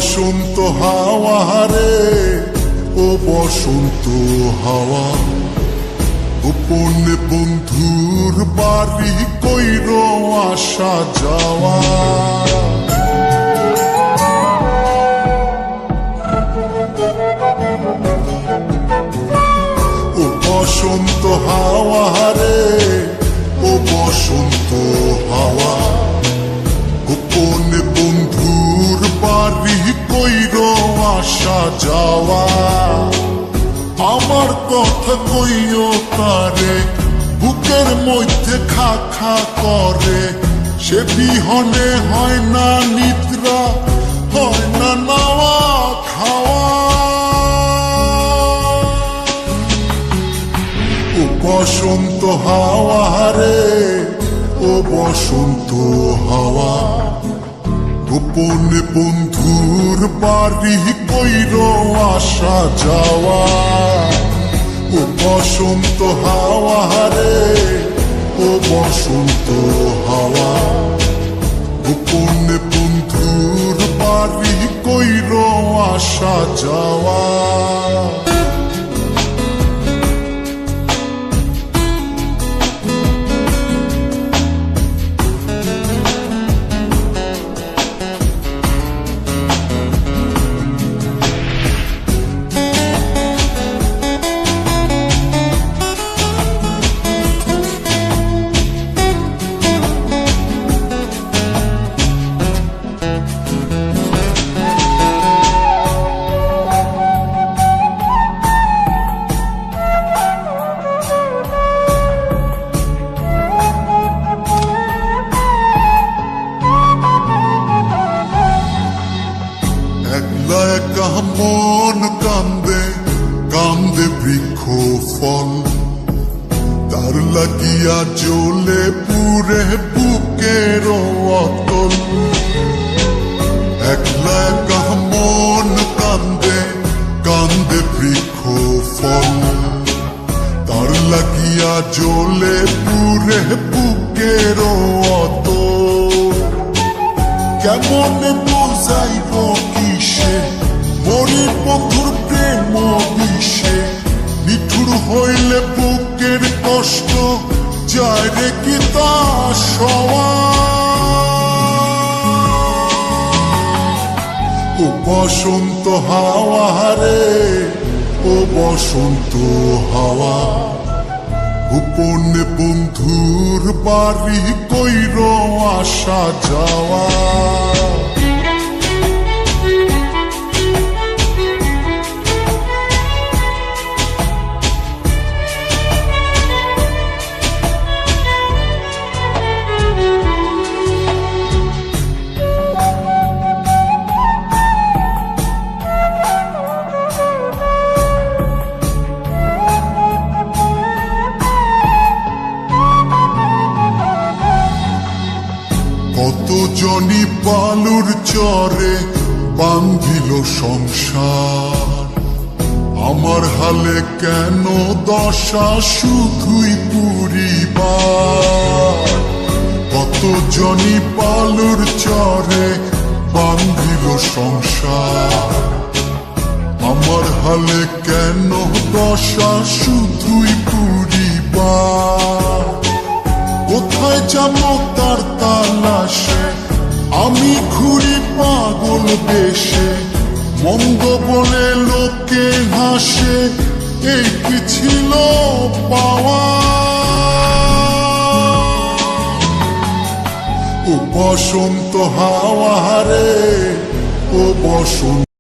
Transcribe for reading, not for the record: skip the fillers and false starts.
বসন্ত হাওয়া রে, ও বসন্ত হাওয়া, গোপন বন্ধুর বাড়ি কইর আসা যাওয়া। ও বসন্ত হাওয়া রে, ও বসন্ত হাওয়া, গোপন বন্ধুর বাড়ি কইর আসা যাওয়া। আমার কথা কইও তারে, বুকের মধ্যে খা খা করে, সে বিহনে হয় না নিদ্রা, হয় না নাওয়া খাওয়া। ও বসন্ত হাওয়া রে, ও বসন্ত হাওয়া, গোপন বন্ধুর বাড়ি কইর আসা যাওয়া। ও বসন্ত হাওয়া রে, ও বসন্ত হাওয়া, গোপন বন্ধুর বাড়ি কইর আসা যাওয়া। মন কান্দে কান্দে বৃক্ষ ফল, তার লাগিয়া জ্বলে পুরে বুকের অতল। একলা একা মন কান্দে কান্দে বৃক্ষ ফল, তার লাগিয়া জ্বলে পুরে বুকের অতল। কেমন বুঝাইব কিসে মরি বন্ধুর প্রেম বিষে, নিঠুর হইলে বুকের কষ্ট যায় রে কি তা সওয়া। ও বসন্ত হাওয়া রে, ও বসন্ত হাওয়া, গোপন বন্ধুর বাড়ি কইর আসা যাওয়া। কত জনি বালুর চরে বান্ধিল সংসার, আমার হালে কেন দশা শুধুই পুরিবার। কত জনি বালুর চরে বান্ধিল সংসার, আমার হালে কেন দশা শুধুই পুরিবার। কোথায় যাবো তার তালাশে, আমি ঘুরি পাগল বেশে, মন্দ বলে লোকে হাসে, এই কি ছিল পাওয়া। ও বসন্ত হাওয়া রে, ও বসন্ত